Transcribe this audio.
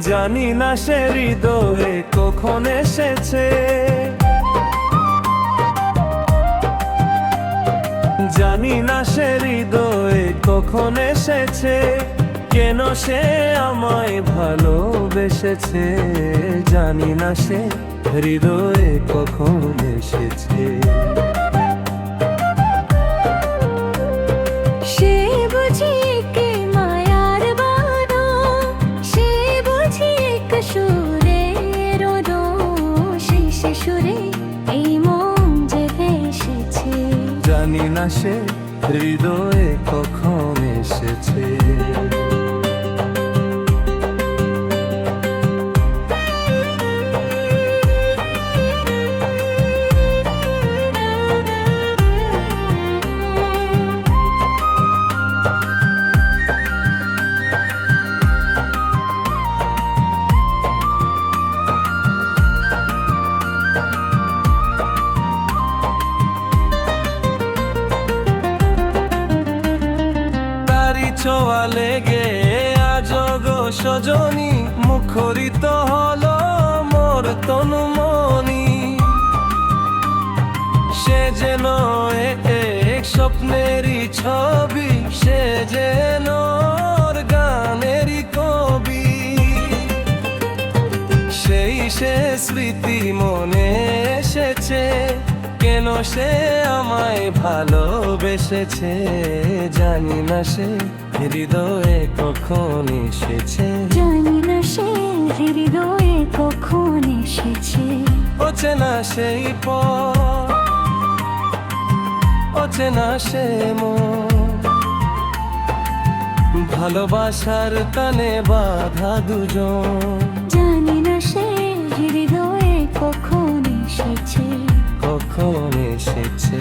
জানি না সে হৃদয়ে কখন এসেছে, জানি না সে হৃদয়ে কখন এসেছে, কেন সে আমায় ভালোবেসেছে, জানি না সে হৃদয়ে কখন এসেছে। সে বুঝি কে মায়ার বাঁধন, সে বুঝি এক সুরের রোদন, সেই সুরে এই মন যে ভেসেছে, জানি না সে হৃদয়ে কখন এসেছে। ছোঁয়া লেগে আজ গো সজনী, মুখরিত হলো মোর তনু মনি, সে যেন এক স্বপ্নেরই ছবি, সে যেন গানেরই কবি, সেই সে স্মৃতি মনে এসেছে, কেন সে আমায় ভালোবেসেছে, জানি না সে হৃদয়ে কখন এসেছে, জানি না সে হৃদয়ে কখন এসেছে। অচেনা সেই পথ, অচেনা সে মন, ভালোবাসার টানে বাঁধা দুজন, জানি না সে হৃদয়ে কখন এসেছে, কখন এসেছে।